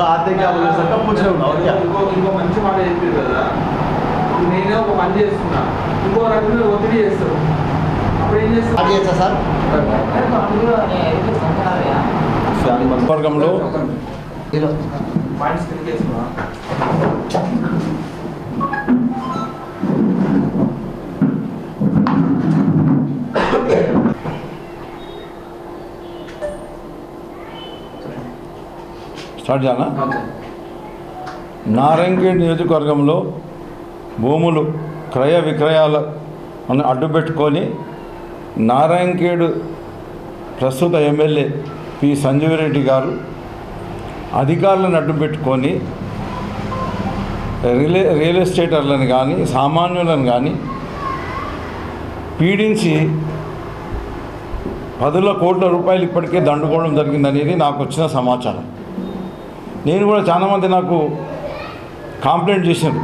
आते क्या बोले सर कब पूछ रहे हो और क्या ఇంకో మంచి మాట చెప్పారు కదా నేనే ఒక పని చేస్తున్నా ఇంకో రకంగా ఒత్తిడి చేస్తారు అప్పుడు ఏం చేస్తారు అది చేస్తా సార్ వర్గంలో పాయింట్స్ క్లిక్ చేసుకున్నా స్టార్ట్ చేయాలా నారాయణఖేడ్ నియోజకవర్గంలో భూములు క్రయ విక్రయాల అడ్డుపెట్టుకొని నారాయణఖేడ్ ప్రస్తుత ఎమ్మెల్యే పి సంజీవరెడ్డి గారు అధికారులను అడ్డుపెట్టుకొని రియల్ ఎస్టేటర్లను కానీ సామాన్యులను కానీ పీడించి 10 కోట్ల రూపాయలు ఇప్పటికే దండుకోవడం జరిగిందనేది నాకు వచ్చిన సమాచారం. నేను కూడా చాలామంది నాకు కంప్లైంట్ చేశారు,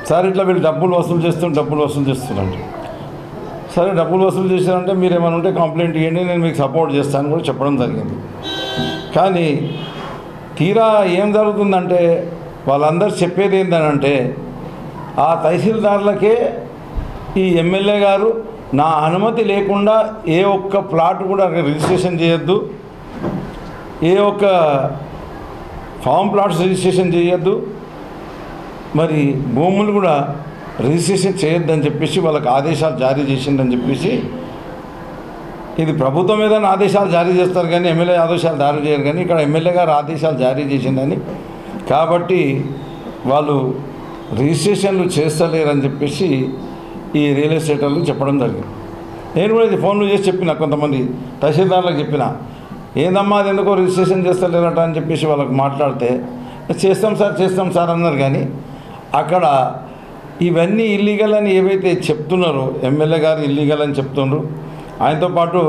సార్ ఇట్లా వీళ్ళు డబ్బులు వసూలు చేస్తున్నారు. సరే డబ్బులు వసూలు చేశారంటే మీరు ఏమైనా ఉంటే కంప్లైంట్ ఇవ్వండి, నేను మీకు సపోర్ట్ చేస్తాను కూడా చెప్పడం జరిగింది. కానీ తీరా ఏం జరుగుతుందంటే వాళ్ళందరూ చెప్పేది ఏంటంటే ఆ తహసీల్దార్లకే ఈ ఎమ్మెల్యే గారు నా అనుమతి లేకుండా ఏ ఒక్క ప్లాట్ కూడా రిజిస్ట్రేషన్ చేయొద్దు, ఏ ఒక్క ఫామ్ ప్లాట్స్ రిజిస్ట్రేషన్ చేయొద్దు, మరి భూములు కూడా రిజిస్ట్రేషన్ చేయొద్దని చెప్పేసి వాళ్ళకి ఆదేశాలు జారీ చేసిందని చెప్పేసి, ఇది ప్రభుత్వం ఏదైనా ఆదేశాలు జారీ చేస్తారు కానీ ఎమ్మెల్యే ఆదేశాలు జారీ చేయరు, కానీ ఇక్కడ ఎమ్మెల్యే గారు ఆదేశాలు జారీ చేసిందని కాబట్టి వాళ్ళు రిజిస్ట్రేషన్లు చేస్తలేరని చెప్పేసి ఈ రియల్ ఎస్టేటర్లు చెప్పడం జరిగింది. నేను కూడా ఇది ఫోన్లు చేసి చెప్పిన, కొంతమంది తహసీల్దార్లకు చెప్పిన, ఏందమ్మా అది ఎందుకో రిజిస్ట్రేషన్ చేస్తలేరట అని చెప్పేసి వాళ్ళకి మాట్లాడితే చేస్తాం సార్ అన్నారు. కానీ అక్కడ ఇవన్నీ ఇల్లీగల్ అని ఏవైతే చెప్తున్నారో ఎమ్మెల్యే గారు ఇల్లీగల్ అని చెప్తున్నారు, ఆయనతో పాటు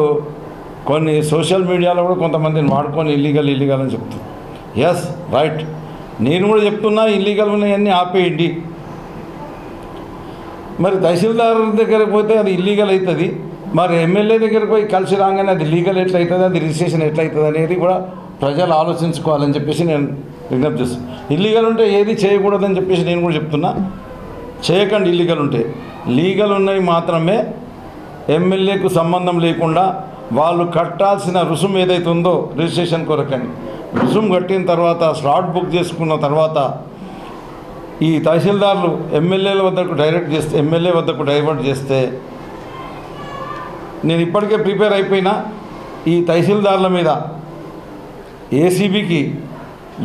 కొన్ని సోషల్ మీడియాలో కూడా కొంతమందిని వాడుకొని ఇల్లీగల్ అని చెప్తున్నారు. ఎస్ రైట్, నేను కూడా చెప్తున్నా ఇల్లీగల్ ఉన్నాయన్నీ ఆపేయండి. మరి తహసీల్దార్ దగ్గరకు పోతే అది ఇల్లీగల్ అవుతుంది, మరి ఎమ్మెల్యే దగ్గరకు పోయి కలిసి రాగానే అది లీగల్ ఎట్లయితుంది, అది రిజిస్ట్రేషన్ ఎట్లయితుంది అనేది కూడా ప్రజలు ఆలోచించుకోవాలని చెప్పేసి నేను విజ్ఞప్తి చేస్తాను. ఇల్లీగల్ ఉంటే ఏది చేయకూడదని చెప్పేసి నేను కూడా చెప్తున్నా, చేయకండి. ఇల్లీగల్ ఉంటే లీగల్ ఉన్నవి మాత్రమే ఎమ్మెల్యేకు సంబంధం లేకుండా వాళ్ళు కట్టాల్సిన రుసుము ఏదైతే ఉందో రిజిస్ట్రేషన్ కొరకని రుసుము కట్టిన తర్వాత స్లాట్ బుక్ చేసుకున్న తర్వాత ఈ తహసీల్దార్లు ఎమ్మెల్యే వద్దకు డైవర్ట్ చేస్తే నేను ఇప్పటికే ప్రిపేర్ అయిపోయినా ఈ తహసీల్దార్ల మీద ఏసీబీకి,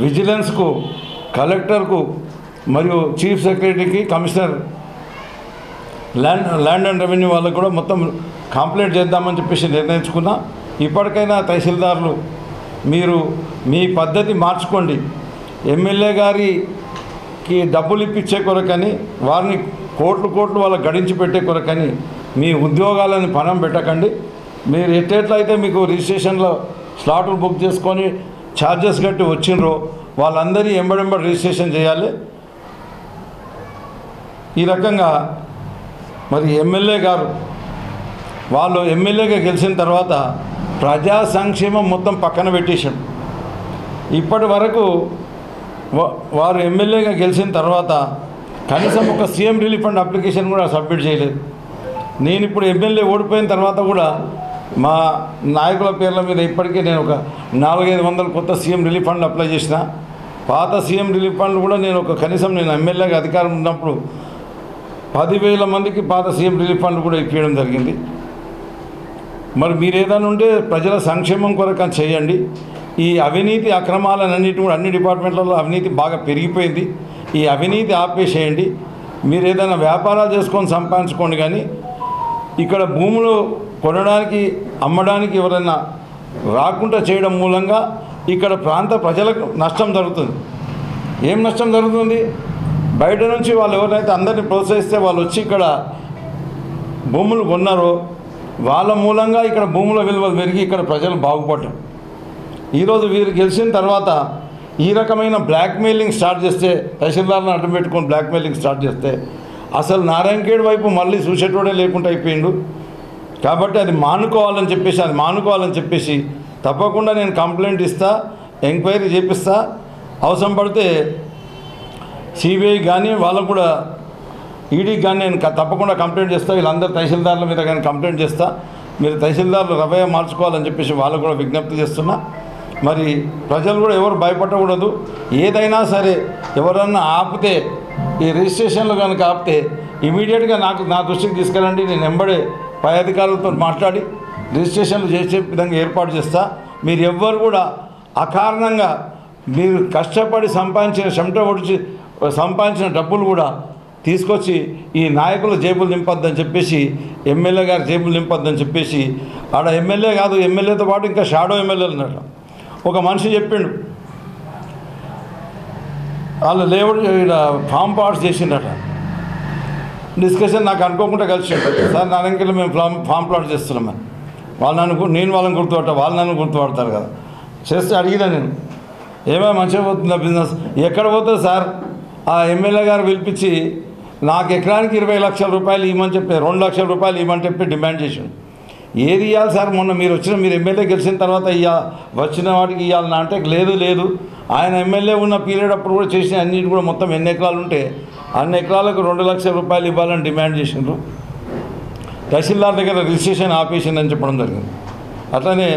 విజిలెన్స్కు, కలెక్టర్కు మరియు చీఫ్ సెక్రటరీకి, కమిషనర్ ల్యాండ్ అండ్ రెవెన్యూ వాళ్ళకు కూడా మొత్తం కంప్లైంట్ చేద్దామని చెప్పేసి నిర్ణయించుకున్నా. ఇప్పటికైనా తహసీల్దార్లు మీరు మీ పద్ధతి మార్చుకోండి. ఎమ్మెల్యే గారికి డబ్బులు ఇప్పించే కొరకని, వారిని కోట్లు వాళ్ళకి గడించి పెట్టే కొరకని మీ ఉద్యోగాలను పణం పెట్టకండి. మీరు ఎట్లయితే మీకు రిజిస్ట్రేషన్లో స్లాట్లు బుక్ చేసుకొని ఛార్జెస్ కట్టి వచ్చిండ్రో వాళ్ళందరి ఎంబడెంబడి రిజిస్ట్రేషన్ చేయాలి. ఈ రకంగా మరి ఎమ్మెల్యే గారు వాళ్ళు ఎమ్మెల్యేగా గెలిచిన తర్వాత ప్రజా సంక్షేమం మొత్తం పక్కన పెట్టేశాడు. ఇప్పటి వరకు వారు ఎమ్మెల్యేగా గెలిచిన తర్వాత కనీసం ఒక సీఎం రిలీఫ్ ఫండ్ అప్లికేషన్ కూడా సబ్మిట్ చేయలేదు. నేను ఇప్పుడు ఎమ్మెల్యే ఓడిపోయిన తర్వాత కూడా మా నాయకుల పేర్ల మీద ఇప్పటికే నేను ఒక 400-500 కొత్త సీఎం రిలీఫ్ ఫండ్ అప్లై చేసిన. పాత సీఎం రిలీఫ్ ఫండ్ కూడా నేను కనీసం నేను ఎమ్మెల్యేగా అధికారం ఉన్నప్పుడు 10,000 మందికి పాత సీఎం రిలీఫ్ ఫండ్ కూడా ఇప్పించడం జరిగింది. మరి మీరు ఏదైనా ఉంటే ప్రజల సంక్షేమం కొరకు చేయండి. ఈ అవినీతి అక్రమాలన్నిటి కూడా అన్ని డిపార్ట్మెంట్లలో అవినీతి బాగా పెరిగిపోయింది. ఈ అవినీతి ఆపేసేయండి. మీరు ఏదైనా వ్యాపారాలు చేసుకొని సంపాదించుకోండి, కానీ ఇక్కడ భూములు కొనడానికి అమ్మడానికి ఎవరైనా రాకుండా చేయడం మూలంగా ఇక్కడ ప్రాంత ప్రజలకు నష్టం జరుగుతుంది. ఏం నష్టం జరుగుతుంది? బయట నుంచి వాళ్ళు ఎవరైతే అందరినీ ప్రోత్సహిస్తే వాళ్ళు వచ్చి ఇక్కడ భూములు కొన్నారో వాళ్ళ మూలంగా ఇక్కడ భూముల విలువలు పెరిగి ఇక్కడ ప్రజలు బాగుపడటం. ఈరోజు వీరు గెలిచిన తర్వాత ఈ రకమైన బ్లాక్మెయిలింగ్ స్టార్ట్ చేస్తే, తహసీల్దార్లను అడ్డు పెట్టుకొని బ్లాక్మెయిలింగ్ స్టార్ట్ చేస్తే అసలు నారాయణఖేడ్ వైపు మళ్ళీ చూసేటోడే లేకుండా అయిపోయిండు. కాబట్టి అది మానుకోవాలని చెప్పేసి తప్పకుండా నేను కంప్లైంట్ ఇస్తా, ఎంక్వైరీ చేపిస్తా. అవసరం పడితే సిబిఐ కానీ వాళ్ళకు కూడా ఈడీకి కానీ నేను తప్పకుండా కంప్లైంట్ చేస్తా. వీళ్ళందరూ తహసీల్దార్ల మీద కానీ కంప్లైంట్ చేస్తా. మీరు తహసీల్దార్లు రవయ్య మార్చుకోవాలని చెప్పేసి వాళ్ళకు కూడా విజ్ఞప్తి చేస్తున్నా. మరి ప్రజలు కూడా ఎవరు భయపడకూడదు. ఏదైనా సరే ఎవరన్నా ఆపితే ఈ రిజిస్ట్రేషన్లు కనుక ఆపితే ఇమీడియట్గా నా దృష్టికి తీసుకెళ్ళండి. నేను వెంబడే పై అధికారులతో మాట్లాడి రిజిస్ట్రేషన్లు చేసే విధంగా ఏర్పాటు చేస్తా. మీరు ఎవ్వరు కూడా అకారణంగా మీరు కష్టపడి సంపాదించిన డబ్బులు కూడా తీసుకొచ్చి ఈ నాయకుల జేబులు నింపొద్దని చెప్పేసి, ఎమ్మెల్యే గారి జేబులు నింపొద్దని చెప్పేసి, ఆడ ఎమ్మెల్యే కాదు, ఎమ్మెల్యేతో పాటు ఇంకా షాడో ఎమ్మెల్యేలు ఉన్నట్టు ఒక మనిషి చెప్పిండు. వాళ్ళు లేఅవుట్ ఫామ్ పార్ట్స్ చేసిండట. డిస్కషన్ నాకు అనుకోకుండా కలిసిండు. సార్ నా వెంకలు మేము ఫామ్ ప్లాట్ చేస్తున్నామని నేను వాళ్ళని గుర్తుపట్ట, వాళ్ళు నన్ను గుర్తుపడతారు కదా. చేస్తే అడిగినా నేను, ఏమైనా మంచిగా పోతుందా బిజినెస్? ఎక్కడ పోతుంది సార్? ఆ ఎమ్మెల్యే గారు పిలిపించి నాకు ఎకరానికి 20 లక్షల రూపాయలు ఇవ్వమని చెప్పి 2 లక్షల రూపాయలు ఇవ్వమని చెప్పి డిమాండ్ చేసాడు. ఏది ఇవ్వాలి సార్? మొన్న మీరు ఎమ్మెల్యే గెలిచిన తర్వాత వచ్చిన వాటికి ఇవ్వాలన్నా అంటే లేదు ఆయన ఎమ్మెల్యే ఉన్న పీరియడ్ అప్పుడు కూడా చేసిన అన్నిటి కూడా మొత్తం ఎన్ని ఎకరాలు ఉంటే అన్ని ఎకరాలకు 2 లక్షల రూపాయలు ఇవ్వాలని డిమాండ్ చేసిండ్రు. తహసీల్దార్ దగ్గర రిజిస్ట్రేషన్ ఆపేసిందని చెప్పడం జరిగింది. అట్లనే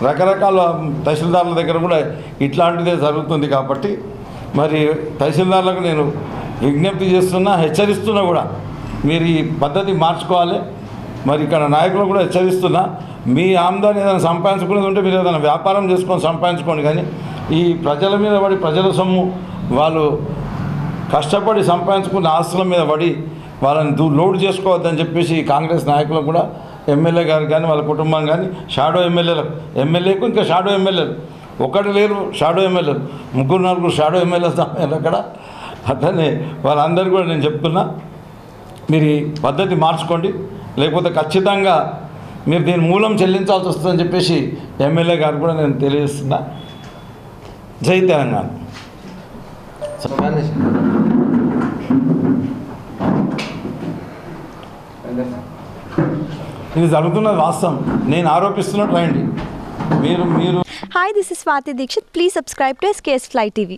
రకరకాల తహసీల్దార్ల దగ్గర కూడా ఇట్లాంటిదే జరుగుతుంది. కాబట్టి మరి తహసీల్దార్లకు నేను విజ్ఞప్తి చేస్తున్నా, హెచ్చరిస్తున్నా కూడా మీరు ఈ పద్ధతి మార్చుకోవాలి. మరి ఇక్కడ నాయకులు కూడా హెచ్చరిస్తున్నా, మీ ఆమ్దాన్ని ఏదైనా సంపాదించుకునేది ఉంటే మీరు ఏదైనా వ్యాపారం చేసుకొని సంపాదించుకోండి. కానీ ఈ ప్రజల మీద పడి ప్రజల సొమ్ము వాళ్ళు కష్టపడి సంపాదించుకున్న ఆస్తుల మీద పడి వాళ్ళని లోడ్ చేసుకోవద్దని చెప్పేసి కాంగ్రెస్ నాయకులకు కూడా, ఎమ్మెల్యే గారు కానీ వాళ్ళ కుటుంబం కానీ, షాడో ఎమ్మెల్యేకు ఇంకా షాడో ఎమ్మెల్యేలు ఒకటి లేరు, షాడో ఎమ్మెల్యేలు 3-4 షాడో ఎమ్మెల్యేలు అక్కడ. అట్లనే వాళ్ళందరూ కూడా నేను చెప్తున్నా, మీరు ఈ పద్ధతి మార్చుకోండి. లేకపోతే ఖచ్చితంగా మీరు దీని మూలం చెల్లించాల్సి వస్తుందని చెప్పేసి ఎమ్మెల్యే గారు కూడా నేను తెలియజేస్తున్నా. జై తెలంగాణ. ఇది జరుగుతున్నది వాస్తవం, నేను ఆరోపిస్తున్నట్టు రాయండి. మీరు Hi, this is Swati Dikshit. Please subscribe to SKS Fly TV.